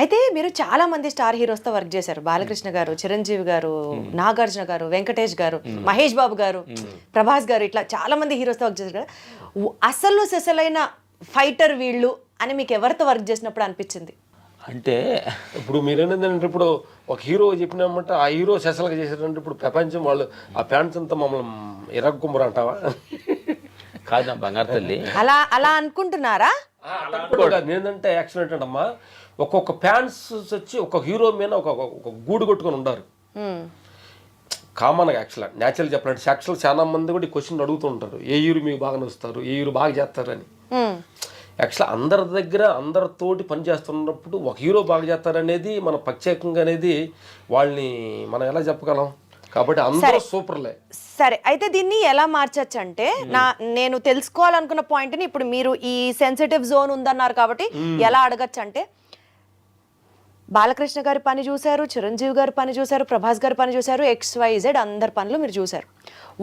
అయితే మీరు చాలా మంది స్టార్ హీరోస్తో వర్క్ చేశారు, బాలకృష్ణ గారు, చిరంజీవి గారు, నాగార్జున గారు, వెంకటేష్ గారు, మహేష్ బాబు గారు, ప్రభాస్ గారు, ఇట్లా చాలా మంది హీరోస్తో వర్క్ చేశారు కదా. అసలైన ఫైటర్ వీళ్ళు అని మీకు ఎవరితో వర్క్ చేసినప్పుడు అనిపించింది? అంటే ఇప్పుడు మీరేంటంటే ఇప్పుడు ఒక హీరో చెప్పినామంటే ఆ హీరో సెసలుగా చేశారంటే ఇప్పుడు ప్రపంచం వాళ్ళు ఆ ఫ్యాన్స్ అంతా మమ్మల్ని ఇరగ్గుమ్మరు అంటావా? కాదు బంగారు తల్లి, అలా అనుకుంటున్నారా? నేనంటే యాక్సిడెంట్ అంటమ్మా, ఒక్కొక్క ఫ్యాన్స్ వచ్చి ఒక హీరో మీద ఒక గూడు కొట్టుకొని ఉంటారు కామన్గా. న్యాచురల్ చెప్పాలంటే యాక్చువల్ చాలా మంది కూడా ఈ క్వశ్చన్ అడుగుతూ ఉంటారు, ఏ హీరో మీకు బాగా నచ్చుతారు, ఏ హీరో బాగా చేస్తారు అని. అందరి దగ్గర అందరితోటి పని చేస్తున్నప్పుడు ఒక హీరో బాగా చేస్తారనేది మన ప్రత్యేకంగా అనేది వాళ్ళని మనం ఎలా చెప్పగలం? కాబట్టి అందరూ సూపర్లే. సరే, అయితే దీన్ని ఎలా మార్చచ్చు అంటే, నేను తెలుసుకోవాలనుకున్న పాయింట్ని ఇప్పుడు మీరు ఈ సెన్సిటివ్ జోన్ ఉందన్నారు కాబట్టి ఎలా అడగచ్చు అంటే, బాలకృష్ణ గారి పని చూశారు, చిరంజీవి గారి పని చూశారు, ప్రభాస్ గారి పని చూశారు, XYZ అందరి పనులు మీరు చూశారు.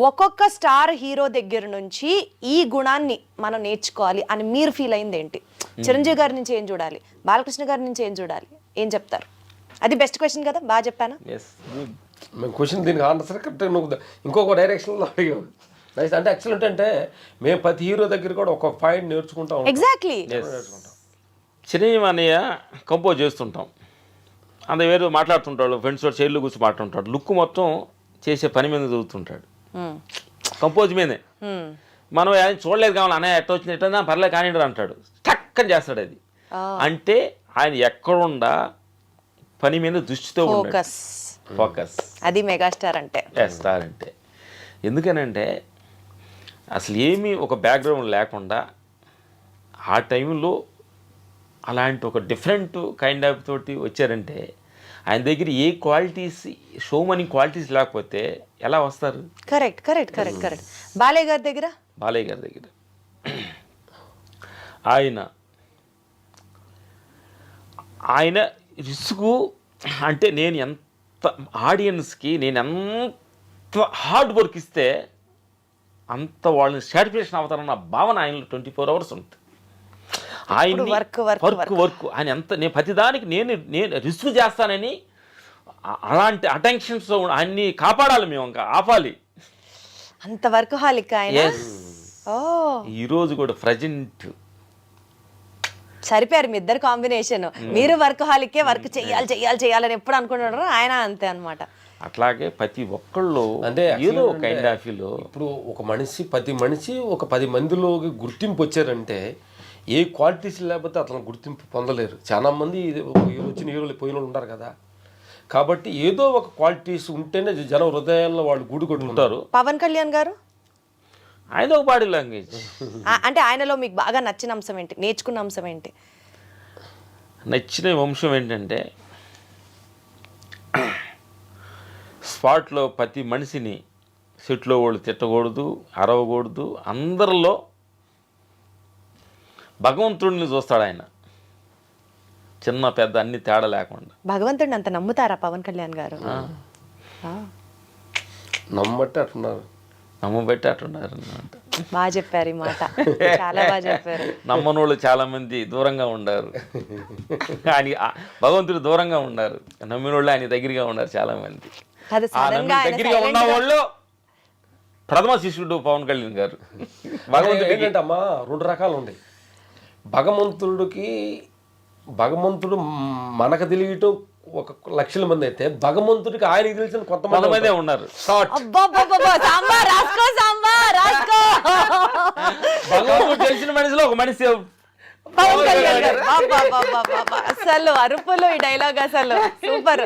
ఒక్కొక్క స్టార్ హీరో దగ్గర నుంచి ఈ గుణాన్ని మనం నేర్చుకోవాలి అని మీరు ఫీల్ అయింది ఏంటి? చిరంజీవి గారి నుంచి ఏం చూడాలి, బాలకృష్ణ గారి నుంచి ఏం చూడాలి, ఏం చెప్తారు? అది బెస్ట్ క్వశ్చన్ కదా, బాగా చెప్పానా? మేము క్వశ్చన్ దీనికి ఆన్సర్ కరెక్ట్. నువ్వు ఇంకొక డైరెక్షన్లో అడిగావు. నైస్. అంటే ఎక్సలెంట్. అంటే మేము ప్రతి హీరో దగ్గర కూడా ఒక పాయింట్ నేర్చుకుంటాం. ఎగ్జాక్ట్లీ. చిరంజీవి అన్నయ్య కంపోజ్ చేస్తుంటాం, అంత వేరు మాట్లాడుతుంటాడు, ఫ్రెండ్స్ తోటి చైర్లో కూర్చొని మాట్లాడుతుంటాడు, లుక్ మొత్తం చేసే పని మీద చదువుతుంటాడు, కంపోజ్ మీదే. మనం ఆయన చూడలేదు కావాలి, అన్నయ్య ఎట్ట వచ్చింది ఎట్లా పర్లేదు కానీ అంటాడు, టక్కని చేస్తాడు. అది అంటే ఆయన ఎక్కడుండా పని మీద దృష్టితో ఫోకస్. అది మెగాస్టార్ అంటే. స్టార్ అంటే ఎందుకనంటే అసలు ఏమీ ఒక బ్యాక్గ్రౌండ్ లేకుండా ఆ టైంలో అలాంటి ఒక డిఫరెంట్ కైండ్ ఆఫ్ తోటి వచ్చారంటే ఆయన దగ్గర ఏ క్వాలిటీస్, షో మనీ క్వాలిటీస్ లేకపోతే ఎలా వస్తారు? Correct correct correct correct. Balayya గారి దగ్గర ఆయన రిస్కు అంటే నేను ఎంత ఆడియన్స్కి నేను ఎంత హార్డ్ వర్క్ ఇస్తే అంత వాళ్ళని సాటిస్ఫాక్షన్ అవుతారన్న భావన ఆయనలో 24 hours ఉంటుంది. ఆయన వర్క్ ఆయన ఎంత నేను ప్రతిదానికి నేను రిస్క్ చేస్తానని అలాంటి అటెన్షన్స్ అన్ని కాపాడాలి, మేము ఇంకా ఆపాలి. అంత వర్క్ హాలిక్ ఆయన. ఈరోజు కూడా ప్రజెంట్ సరిపోయారు మీ ఇద్దరు కాంబినేషన్. మీరు వర్క్ హాలికే, వర్క్ చెయ్యాలని ఎప్పుడు అనుకుంటున్నారో ఆయన అంతే అన్నమాట. అట్లాగే ప్రతి ఒక్కళ్ళు అంటే ఏదో కైండ్ ఆఫ్ లో ఇప్పుడు ఒక మనిషి ప్రతి మనిషి ఒక 10 మందిలోకి గుర్తింపు వచ్చారంటే ఏ క్వాలిటీస్ లేకపోతే అతను గుర్తింపు పొందలేరు. చాలా మంది వచ్చిన హీరోలు పోయిన ఉంటారు కదా, కాబట్టి ఏదో ఒక క్వాలిటీస్ ఉంటేనే జన హృదయాల్లో వాళ్ళు గూడు కొట్టుకుంటారు. పవన్ కళ్యాణ్ గారు ఆయన ఒక బాడీ లాంగ్వేజ్. అంటే ఆయనలో మీకు బాగా నచ్చిన అంశం ఏంటి, నేర్చుకున్న అంశం ఏంటి? నచ్చిన అంశం ఏంటంటే స్పాట్లో ప్రతి మనిషిని సెట్లో వాళ్ళు తిట్టకూడదు, అరవకూడదు, అందరిలో భగవంతుడిని చూస్తాడు ఆయన, చిన్న పెద్ద అన్ని తేడా లేకుండా. భగవంతుడిని అంత నమ్ముతారా పవన్ కళ్యాణ్ గారు? నమ్మబట్టి అట్టున్నారు, నమ్మబట్టి అట్టున్నారు అన్నమాట. బాగా చెప్పారు ఈ మాట, చాలా బాగా చెప్పారు. నమ్మనోళ్ళు చాలా మంది దూరంగా ఉండారు, ఆయన భగవంతుడు దూరంగా ఉన్నారు, నమ్మినోళ్ళు ఆయన దగ్గరగా ఉన్నారు చాలా మంది. దగ్గరగా ఉన్న వాళ్ళు ప్రథమ శిష్యుడు పవన్ కళ్యాణ్ గారు. భగవంతుడు ఏంటంటే అమ్మా 2 రకాలు ఉన్నాయి. భగవంతుడు మనకు తెలియటం 1,00,000 మంది అయితే భగవంతుడికి ఆయనకి తెలిసిన కొంతమంది ఉన్నారు. భగవంతుడు తెలిసిన మనిషిలో ఒక మనిషి పవన్ కళ్యాణ్ గారు. అసలు అరుపులు, ఈ డైలాగ్ అసలు సూపర్.